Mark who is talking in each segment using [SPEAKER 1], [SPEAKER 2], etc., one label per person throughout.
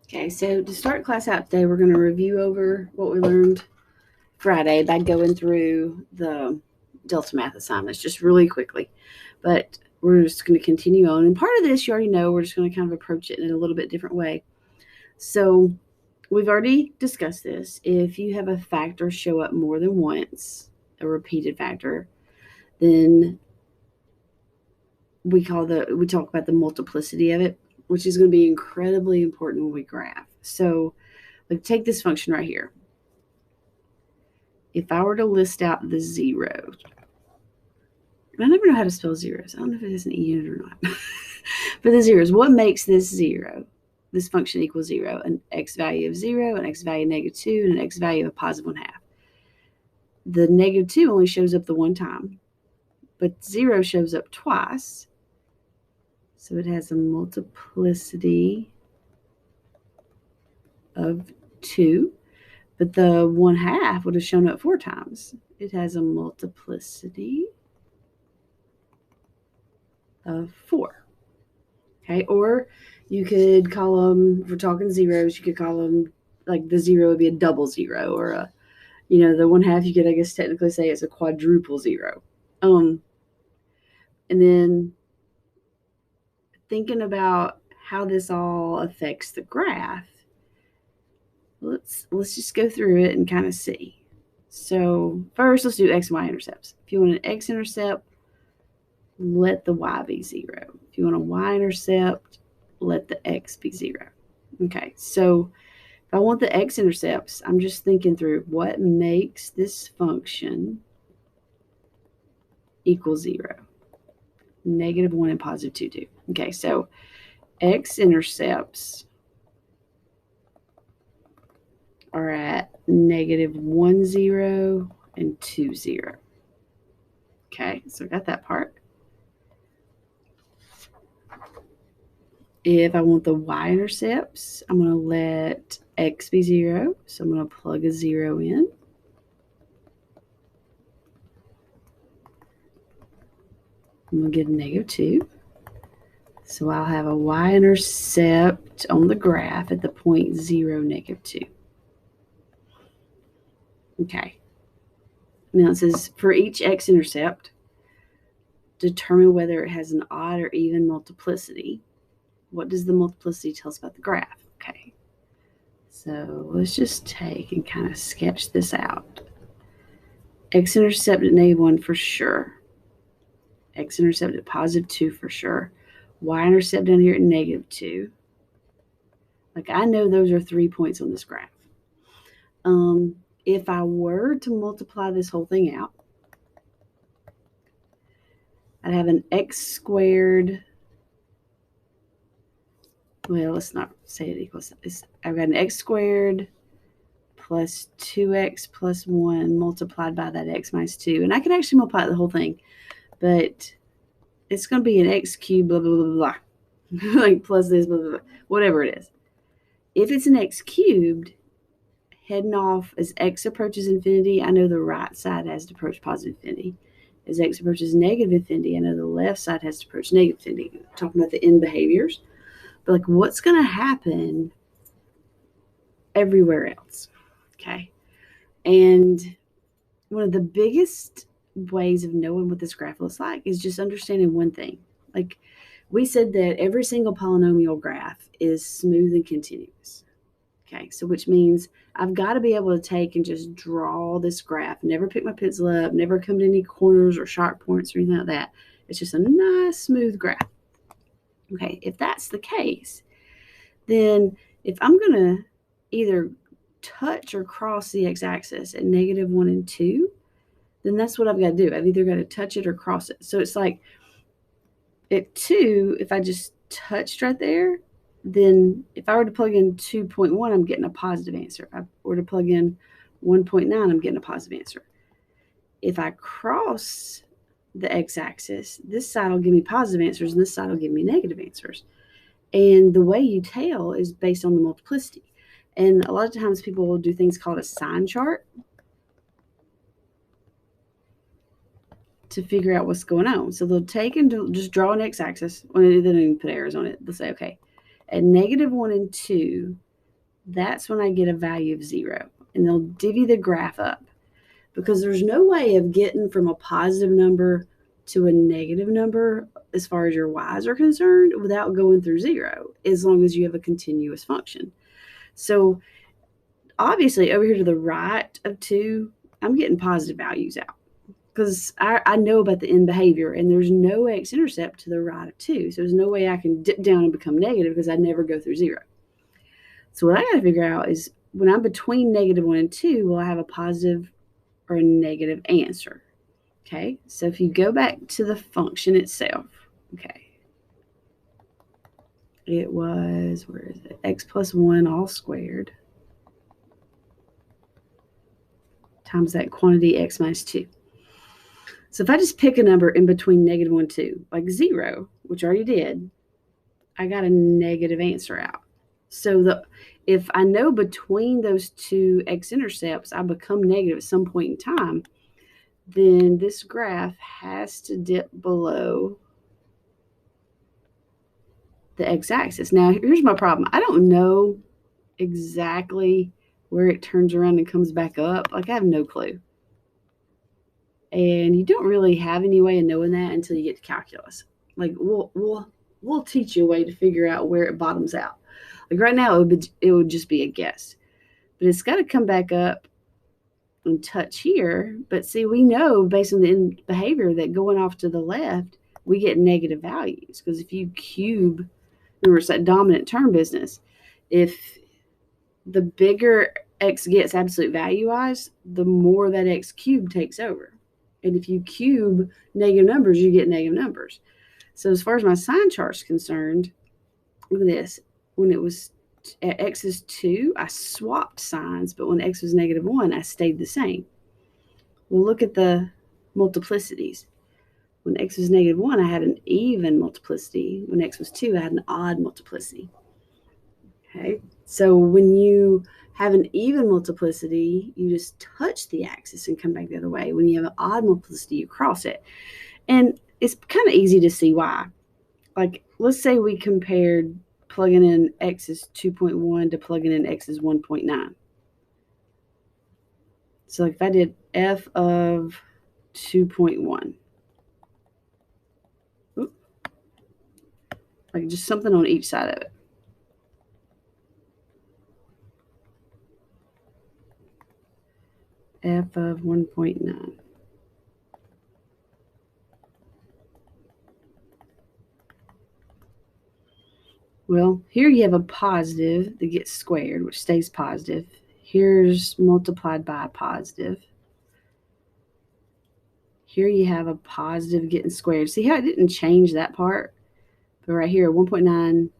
[SPEAKER 1] Okay, so to start class out today, we're going to review over what we learned Friday by going through the Delta Math assignments just really quickly. But we're just going to continue on. And part of this, you already know, we're just going to kind of approach it in a little bit different way. So we've already discussed this. If you have a factor show up more than once, a repeated factor, then we talk about the multiplicity of it, which is going to be incredibly important when we graph. So like take this function right here. If I were to list out the zeros, I never know how to spell zeros. I don't know if it has an E in it or not. But the zeros, what makes this zero? This function equals 0, an x value of 0, an x value of -2, and an x value of +1/2. The -2 only shows up the one time, but 0 shows up twice. So it has a multiplicity of 2, but the 1/2 would have shown up 4 times. It has a multiplicity of 4. Okay, or you could call them, if we're talking zeros, you could call them, like the 0 would be a double 0, or a, the 1/2 you could, I guess, technically say it's a quadruple 0. And then thinking about how this all affects the graph, let's just go through it and kind of see. So first, let's do x and y intercepts. If you want an x-intercept, let the y be 0. If you want a y-intercept, let the x be 0. Okay, so if I want the x-intercepts, I'm just thinking through what makes this function equal 0. -1 and +2, 2. Okay, so x-intercepts are at -1, 0 and 2, 0. Okay, so I got that part. If I want the y-intercepts, I'm going to let x be 0. So I'm going to plug a 0 in. I'm going to get a -2. So I'll have a y-intercept on the graph at the point 0, -2. Okay. Now it says for each x-intercept, determine whether it has an odd or even multiplicity. What does the multiplicity tell us about the graph? Okay. So let's just take and kind of sketch this out. X-intercept at -1 for sure. X-intercept at +2 for sure. Y-intercept down here at -2. Like I know those are 3 points on this graph. If I were to multiply this whole thing out, I'd have an x squared. Well, let's not say it equals this. I've got an x squared plus 2x plus 1 multiplied by that x minus 2. And I can actually multiply the whole thing, but it's going to be an x cubed, blah, blah, blah, blah. Like plus this, blah, blah, blah, whatever it is. If it's an x cubed, heading off as x approaches infinity, I know the right side has to approach positive infinity. As x approaches negative infinity, I know the left side has to approach negative infinity. Talking about the end behaviors. But like what's going to happen everywhere else? Okay. And one of the biggest ways of knowing what this graph looks like is just understanding one thing. Like we said that every single polynomial graph is smooth and continuous. Okay, so which means I've got to be able to take and just draw this graph, never pick my pencil up, never come to any corners or sharp points or anything like that. It's just a nice, smooth graph. Okay, if that's the case, then if I'm going to either touch or cross the x-axis at -1 and 2, then that's what I've got to do. I've either got to touch it or cross it. So it's like at 2, if I just touched right there, then if I were to plug in 2.1, I'm getting a positive answer. If I were to plug in 1.9, I'm getting a positive answer. If I cross the x-axis, this side will give me positive answers and this side will give me negative answers. And the way you tell is based on the multiplicity. And a lot of times people will do things called a sign chart to figure out what's going on. So they'll take and just draw an x-axis. Well, they don't even put arrows on it. They'll say, okay, at -1 and 2, that's when I get a value of 0. And they'll divvy the graph up, because there's no way of getting from a positive number to a negative number as far as your y's are concerned without going through 0, as long as you have a continuous function. So obviously over here to the right of 2, I'm getting positive values out, because I know about the end behavior, and there's no x-intercept to the right of 2. So there's no way I can dip down and become negative, because I never go through 0. So what I got to figure out is, when I'm between -1 and 2, will I have a positive or a negative answer? Okay, so if you go back to the function itself, okay, it was, where is it? X plus 1 all squared times that quantity x minus 2. So if I just pick a number in between -1 and 2, like 0, which I already did, I got a negative answer out. So if I know between those two x-intercepts I become negative at some point in time, then this graph has to dip below the x-axis. Now, here's my problem. I don't know exactly where it turns around and comes back up. Like, I have no clue. And you don't really have any way of knowing that until you get to calculus. Like, we'll teach you a way to figure out where it bottoms out. Like right now, it would just be a guess. But it's got to come back up and touch here. But see, we know based on the end behavior that going off to the left, we get negative values. Because if you cube, remember, it's that dominant term business. If the bigger x gets absolute value-wise, the more that x cubed takes over. And if you cube negative numbers, you get negative numbers. So as far as my sign chart is concerned, look at this. When it was at x is 2, I swapped signs, but when x was -1, I stayed the same. Well, look at the multiplicities. When x was -1, I had an even multiplicity. When x was 2, I had an odd multiplicity. Okay, so when you have an even multiplicity, you just touch the axis and come back the other way. When you have an odd multiplicity, you cross it. And it's kind of easy to see why. Like, let's say we compared plugging in x is 2.1 to plugging in x is 1.9. So if I did f of 2.1, like just something on each side of it. F of 1.9. Well, here you have a positive that gets squared, which stays positive. Here's multiplied by a positive. Here you have a positive getting squared. See how it didn't change that part? But right here, 1.9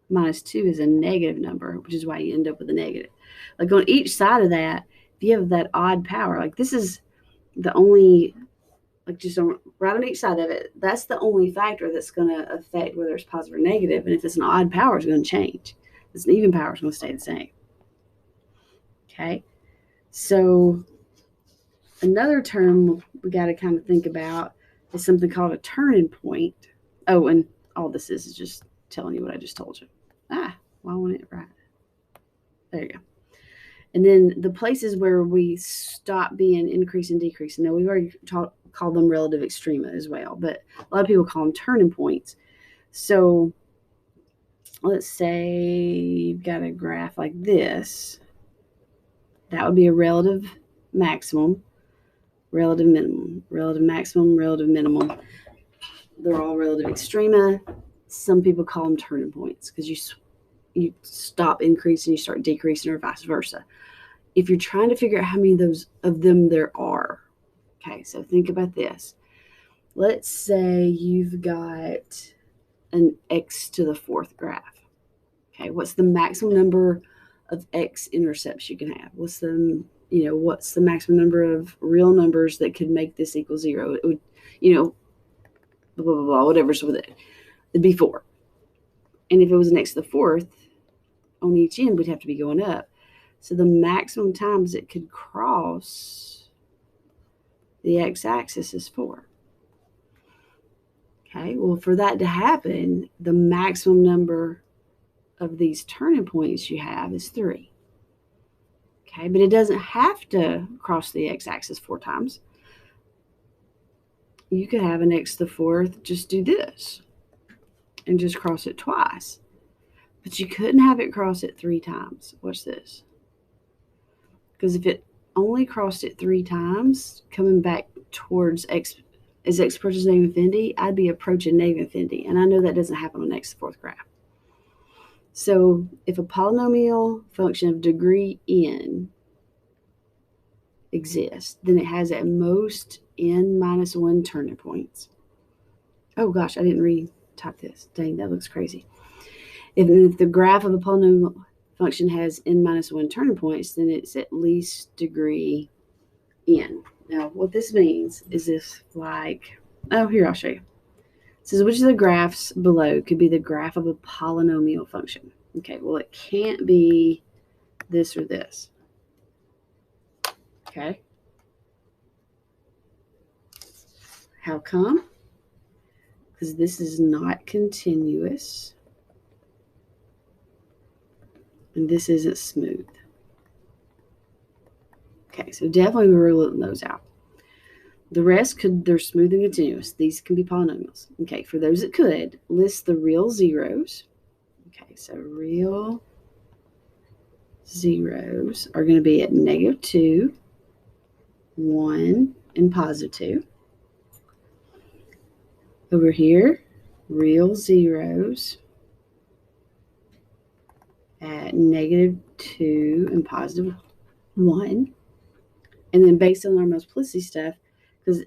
[SPEAKER 1] minus 2 is a negative number, which is why you end up with a negative. Like on each side of that, if you have that odd power, like this is the only, like just right on each side of it, that's the only factor that's going to affect whether it's positive or negative. And if it's an odd power, it's going to change. If it's an even power, it's going to stay the same. Okay, so another term we got to kind of think about is something called a turning point. Oh, and all this is just telling you what I just told you. Why wasn't it right? There you go. And then the places where we stop being increase and decrease. Now, we've already called them relative extrema as well, but a lot of people call them turning points. So let's say you've got a graph like this. That would be a relative maximum, relative minimum, relative maximum, relative minimum. They're all relative extrema. Some people call them turning points because you stop increasing, you start decreasing, or vice versa. If you're trying to figure out how many of them there are, okay, so think about this. Let's say you've got an x to the 4th graph. Okay, what's the maximum number of x-intercepts you can have? What's the maximum number of real numbers that could make this equal 0? It would, blah, blah, blah, whatever's with it. It'd be 4. And if it was an x to the 4th, on each end would have to be going up. So the maximum times it could cross the x-axis is 4. Okay, well, for that to happen, the maximum number of these turning points you have is 3. Okay, but it doesn't have to cross the x-axis 4 times. You could have an x to the 4th just do this and just cross it twice. But you couldn't have it cross it 3 times. Watch this. Because if it only crossed it 3 times, coming back towards x, as x approaches negative infinity, I'd be approaching negative infinity. And I know that doesn't happen on x to the 4th graph. So if a polynomial function of degree n exists, then it has at most n minus 1 turning points. Oh gosh, I didn't retype this. Dang, that looks crazy. If the graph of a polynomial function has n minus 1 turning points, then it's at least degree n. Now, what this means is this, like, oh, here, I'll show you. It says, which of the graphs below could be the graph of a polynomial function? Okay, well, it can't be this or this. Okay. How come? Because this is not continuous. And this isn't smooth. Okay, so definitely we're ruling those out. The rest they're smooth and continuous. These can be polynomials. Okay, for those that could, list the real zeros. Okay, so real zeros are going to be at -2, 1, and +2. Over here, real zeros at -2 and +1. And then based on our multiplicity stuff, because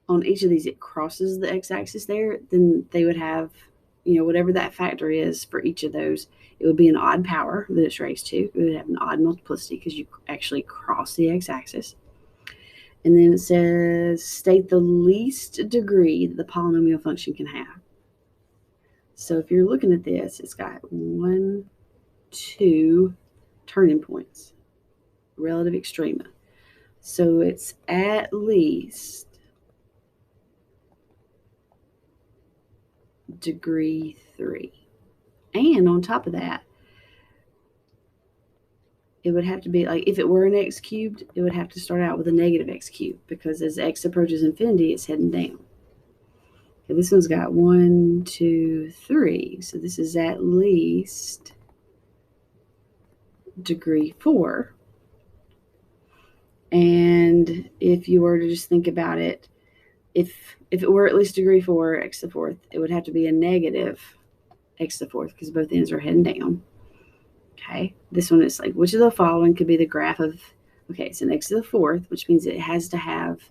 [SPEAKER 1] on each of these it crosses the x-axis there, then they would have, whatever that factor is for each of those, it would be an odd power that it's raised to. It would have an odd multiplicity because you actually cross the x-axis. And then it says, state the least degree that the polynomial function can have. So if you're looking at this, it's got 1, 2 turning points, relative extrema. So it's at least degree 3. And on top of that, it would have to be, like, if it were an x cubed, it would have to start out with a negative x cubed, because as x approaches infinity, it's heading down. Okay, this one's got 1, 2, 3. So this is at least degree 4. And if you were to just think about it, if it were at least degree 4, x to the 4th, it would have to be a negative x to the 4th because both ends are heading down. Okay, this one is like, which of the following could be the graph of, okay, it's an x to the 4th, which means it has to have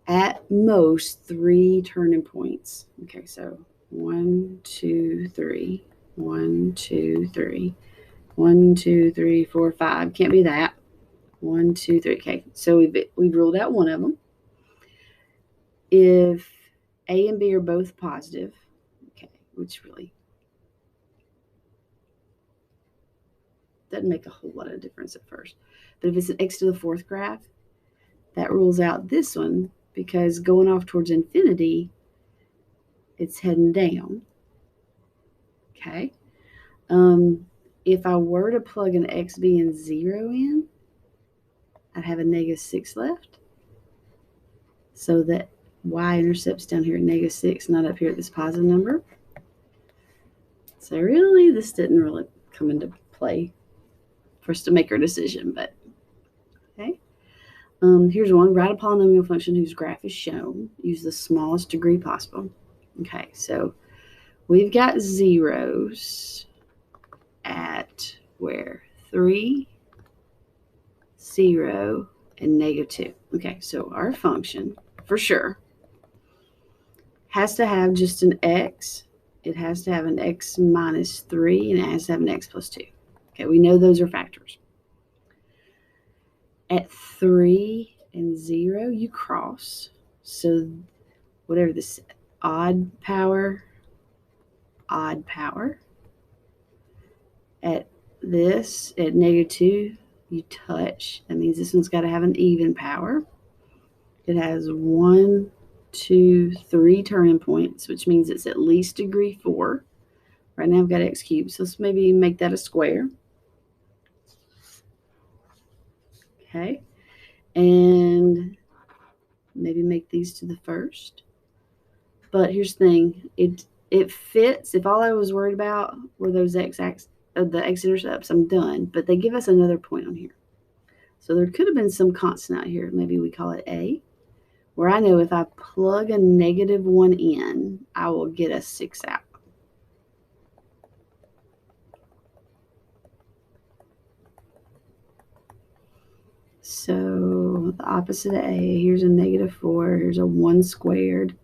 [SPEAKER 1] at most 3 turning points. Okay, so 1, 2, 3, 1, 2, 3, 1, 2, 3, 4, 5. Can't be that. 1, 2, 3. Okay, so we've ruled out one of them. If A and B are both positive, okay, which really doesn't make a whole lot of difference at first. But if it's an x to the 4th graph, that rules out this one because going off towards infinity, it's heading down. Okay. If I were to plug an x, b, and 0 in, I'd have a -6 left. So that y-intercept's down here at -6, not up here at this positive number. So really, this didn't really come into play for us to make our decision, but okay. Here's one. Write a polynomial function whose graph is shown. Use the smallest degree possible. Okay, so we've got zeros at where? 3, 0, and -2. Okay, so our function, for sure, has to have just an x. It has to have an x minus 3, and it has to have an x plus 2. Okay, we know those are factors. At 3 and 0, you cross. So whatever this odd power. At this, at -2, you touch. That means this one's got to have an even power. It has 1, 2, 3 turning points, which means it's at least degree 4. Right now I've got x cubed, so let's maybe make that a square. Okay, and maybe make these to the first. But here's the thing, it fits. If all I was worried about were those the x-intercepts, I'm done. But they give us another point on here. So there could have been some constant out here. Maybe we call it a, where I know if I plug a -1 in, I will get a 6 out. So the opposite of a, here's a -4, here's a 1 squared.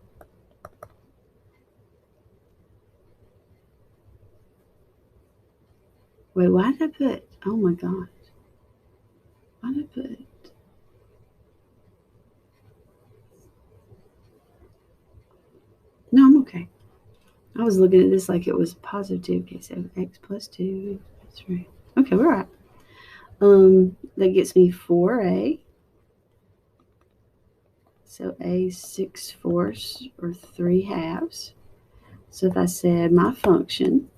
[SPEAKER 1] Wait, why did I put, oh my gosh. Why did I put, no, I'm okay. I was looking at this like it was positive. Okay, so x plus 2, that's right. Okay, we're all right. That gets me 4a. So a 6/4 or 3/2. So if I said my function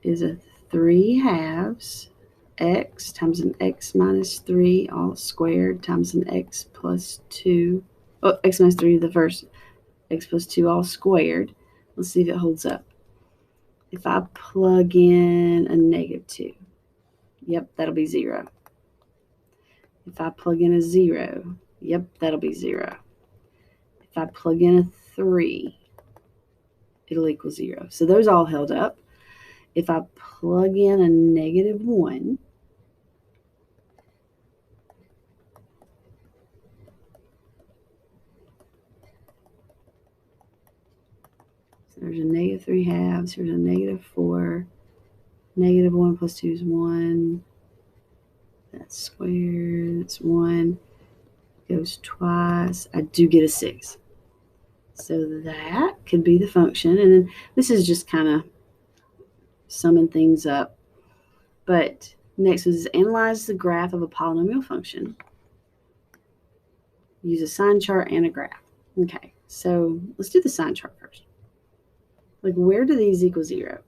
[SPEAKER 1] is a 3/2 x times an x minus 3 all squared times an x plus 2. Oh, x minus 3 the first, x plus 2 all squared. Let's see if it holds up. If I plug in a -2, yep, that'll be 0. If I plug in a 0, yep, that'll be 0. If I plug in a 3, it'll equal 0. So those all held up. If I plug in a -1, so there's a -3/2, here's a -4, -1 plus 2 is 1. That's squared, that's 1. Goes twice. I do get a 6. So that could be the function. And then this is just kind of summing things up. But next is analyze the graph of a polynomial function. Use a sign chart and a graph. Okay, so let's do the sign chart first. Like, where do these equal 0?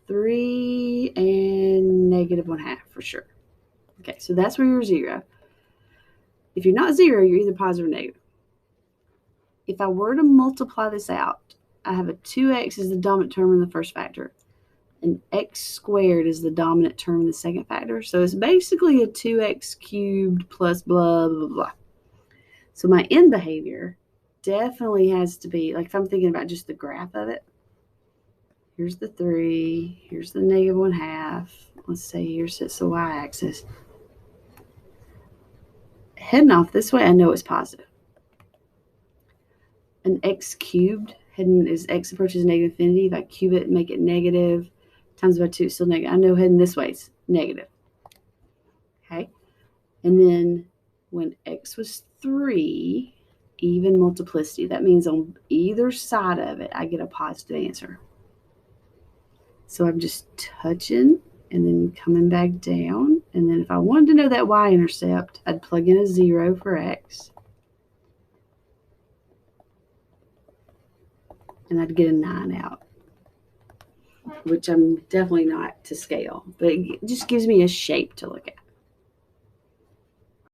[SPEAKER 1] 3 and -1/2 for sure. Okay, so that's where you're 0. If you're not 0, you're either positive or negative. If I were to multiply this out, I have a 2x is the dominant term in the first factor, and x squared is the dominant term in the second factor. So it's basically a 2x cubed plus blah, blah, blah. So my end behavior definitely has to be, like if I'm thinking about just the graph of it, here's the 3, here's the -1/2. Let's say here sits the y-axis. Heading off this way, I know it's positive. An x cubed, heading as x approaches -infinity, if I cube it and make it negative, times by 2 is still negative. I know heading this way is negative. Okay? And then when x was 3, even multiplicity, that means on either side of it, I get a positive answer. So I'm just touching and then coming back down. And then if I wanted to know that y-intercept, I'd plug in a 0 for x. And I'd get a 9 out, which I'm definitely not to scale, but it just gives me a shape to look at.